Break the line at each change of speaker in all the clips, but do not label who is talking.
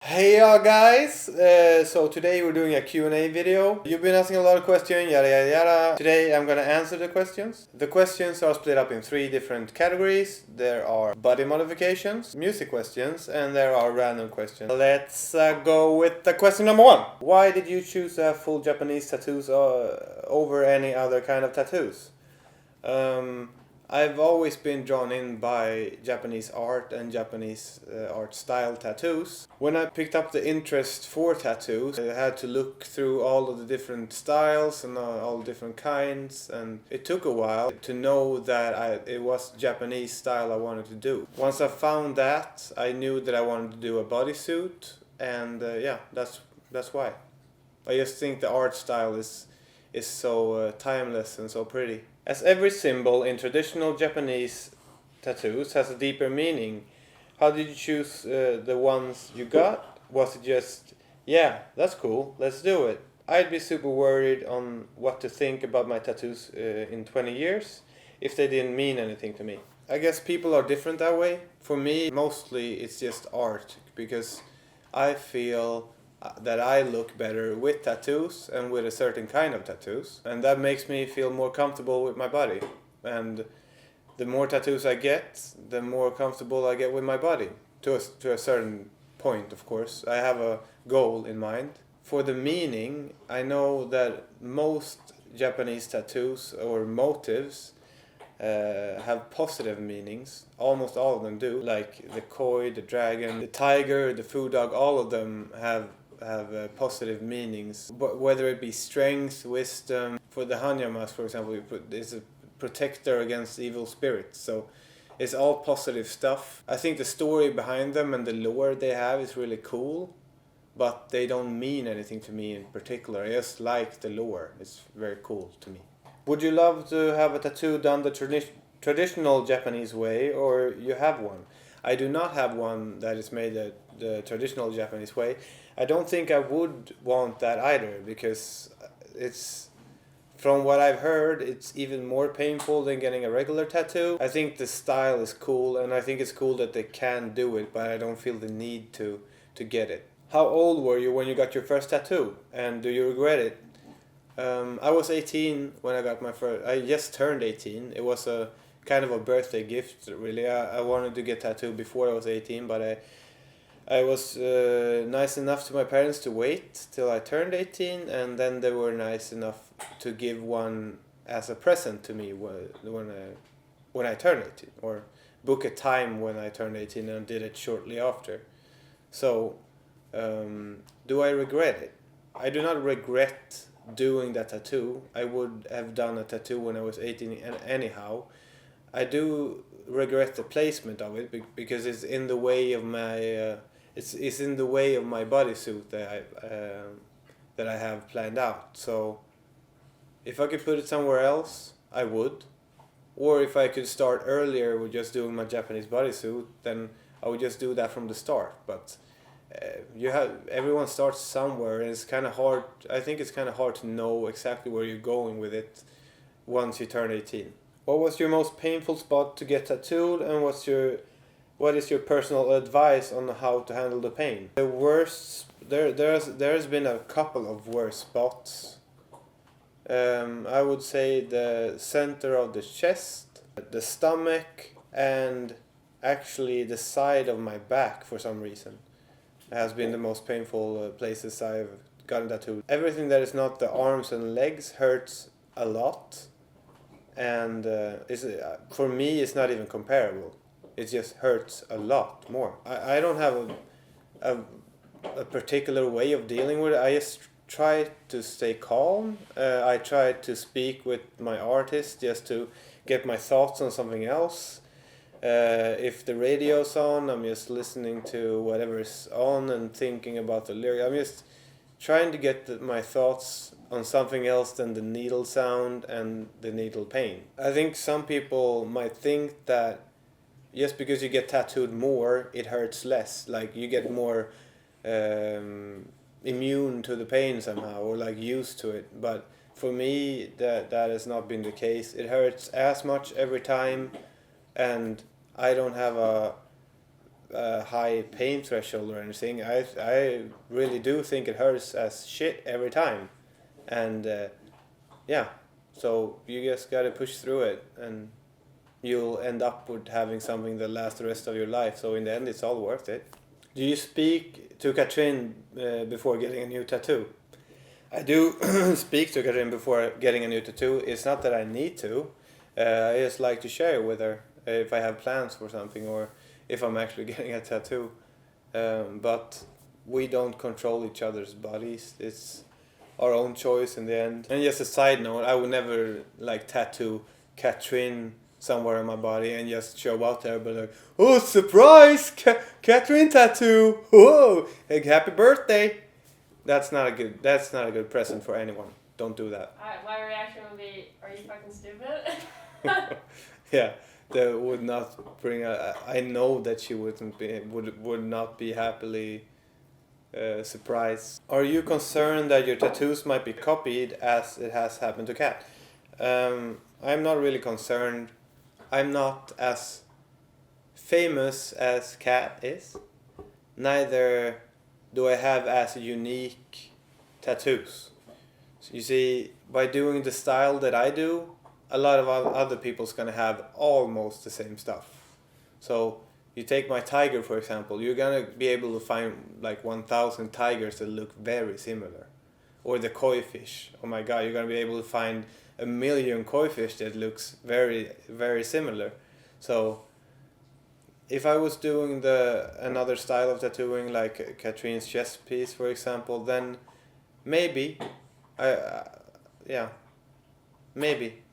Hey guys, so today we're doing a Q&A video. You've been asking a lot of questions, yada yada yada. Today I'm gonna answer the questions. The questions are split up in three different categories. There are body modifications, music questions, and there are random questions. Let's go with the question number one. Why did you choose to have full Japanese tattoos over any other kind of tattoos? I've always been drawn in by Japanese art and Japanese art style tattoos. When I picked up the interest for tattoos, I had to look through all of the different styles and all the different kinds, and it took a while to know that it was Japanese style I wanted to do. Once I found that, I knew that I wanted to do a bodysuit, and that's why. I just think the art style is so timeless and so pretty. As every symbol in traditional Japanese tattoos has a deeper meaning, how did you choose the ones you got? Was it just, yeah, that's cool, let's do it? I'd be super worried on what to think about my tattoos in 20 years if they didn't mean anything to me. I guess people are different that way. For me, mostly it's just art because I feel that I look better with tattoos and with a certain kind of tattoos, and that makes me feel more comfortable with my body. And the more tattoos I get, the more comfortable I get with my body. To a certain point, of course. I have a goal in mind. For the meaning, I know that most Japanese tattoos or motifs have positive meanings. Almost all of them do. Like the koi, the dragon, the tiger, the food dog, all of them have positive meanings, but whether it be strength, wisdom. For the Hanya mask, for example, it's a protector against evil spirits, so it's all positive stuff. I think the story behind them and the lore they have is really cool, but they don't mean anything to me in particular. I just like the lore, it's very cool to me. Would you love to have a tattoo done the traditional Japanese way, or you have one? I do not have one that is made the traditional Japanese way. I don't think I would want that either, because it's, from what I've heard, it's even more painful than getting a regular tattoo. I think the style is cool, and I think it's cool that they can do it, but I don't feel the need to get it. How old were you when you got your first tattoo, and do you regret it? I was 18 when I got my first. I just turned 18. It was a kind of a birthday gift, really. I wanted to get tattooed before I was 18, but I was nice enough to my parents to wait till I turned 18, and then they were nice enough to give one as a present to me when I turned 18, or book a time when I turned 18 and did it shortly after. So, do I regret it? I do not regret doing that tattoo. I would have done a tattoo when I was 18 anyhow. I do regret the placement of it because it's in the way of my it's in the way of my bodysuit that I have planned out. So if I could put it somewhere else, I would. Or if I could start earlier with just doing my Japanese bodysuit, then I would just do that from the start. But everyone starts somewhere, and it's kind of hard. I think it's kind of hard to know exactly where you're going with it once you turn 18. What was your most painful spot to get tattooed, and what is your personal advice on how to handle the pain? The worst, there's been a couple of worst spots. I would say the center of the chest, the stomach, and actually the side of my back for some reason has been the most painful places I've gotten tattooed. Everything that is not the arms and legs hurts a lot, and for me it's not even comparable. It just hurts a lot more. I don't have a particular way of dealing with it. I just try to stay calm. I try to speak with my artist just to get my thoughts on something else. If the radio's on, I'm just listening to whatever's on and thinking about the lyric. I'm just trying to get my thoughts on something else than the needle sound and the needle pain. I think some people might think that just because you get tattooed more, it hurts less. Like you get more immune to the pain somehow, or like used to it. But for me, that has not been the case. It hurts as much every time, and I don't have a high pain threshold or anything. I really do think it hurts as shit every time, and yeah, so you just gotta push through it, and you'll end up with having something that lasts the rest of your life. So in the end, it's all worth it. Do you speak to Katrin before getting a new tattoo? I do speak to Katrin before getting a new tattoo. It's not that I need to. I just like to share with her if I have plans for something or if I'm actually getting a tattoo. But we don't control each other's bodies. It's our own choice in the end. And just a side note, I would never like tattoo Katrin somewhere on my body and just show out there, but like, oh surprise, Katrin tattoo! Whoa, like, happy birthday! That's not a good present for anyone. Don't do that.
My reaction would be, are you fucking stupid?
Yeah, that would not bring I know that she would not be happily surprised. Are you concerned that your tattoos might be copied as it has happened to Kat? I'm not really concerned. I'm not as famous as Kat is. Neither do I have as unique tattoos. So you see, by doing the style that I do, a lot of other people's gonna have almost the same stuff. So you take my tiger for example, you're gonna be able to find like 1,000 tigers that look very similar. Or the koi fish. Oh my god, you're gonna be able to find 1,000,000 koi fish that looks very, very similar. So if I was doing another style of tattooing like Katrin's chest piece for example, then maybe maybe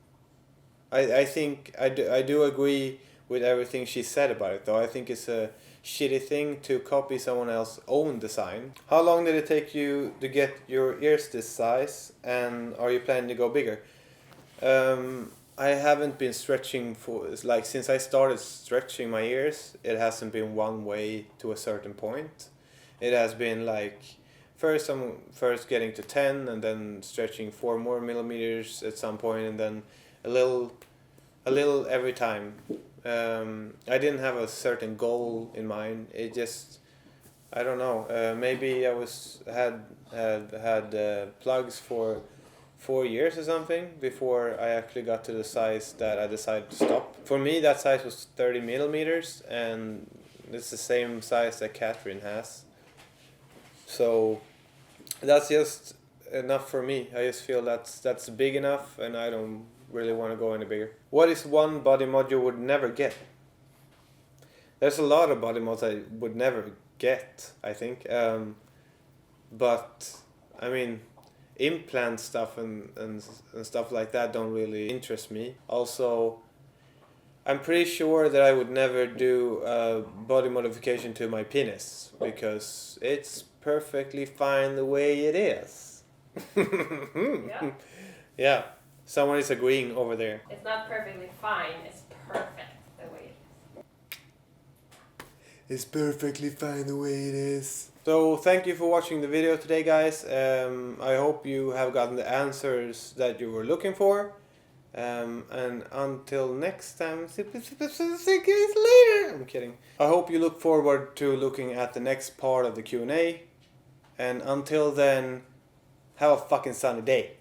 I think I do agree with everything she said about it, though I think it's a shitty thing to copy someone else's own design. How long did it take you to get your ears this size, and are you planning to go bigger? I haven't been stretching since I started stretching my ears, it hasn't been one way to a certain point. It has been like first getting to 10 and then stretching 4 more millimeters at some point, and then a little every time. I didn't have a certain goal in mind. It just, I don't know. Maybe I had plugs for 4 years or something before I actually got to the size that I decided to stop. For me, that size was 30 millimeters, and it's the same size that Katrin has. So that's just enough for me. I just feel that's big enough, and I don't really want to go any bigger. What is one body mod you would never get? There's a lot of body mods I would never get, I think. But I mean, implant stuff and stuff like that don't really interest me. Also, I'm pretty sure that I would never do a body modification to my penis because it's perfectly fine the way it is.
Yeah.
Yeah, someone is agreeing over there.
It's not perfectly fine, it's perfect the way it is.
It's perfectly fine the way it is. So thank you for watching the video today, guys. I hope you have gotten the answers that you were looking for. And until next time, see you later. I'm kidding. I hope you look forward to looking at the next part of the Q&A. And until then, have a fucking sunny day.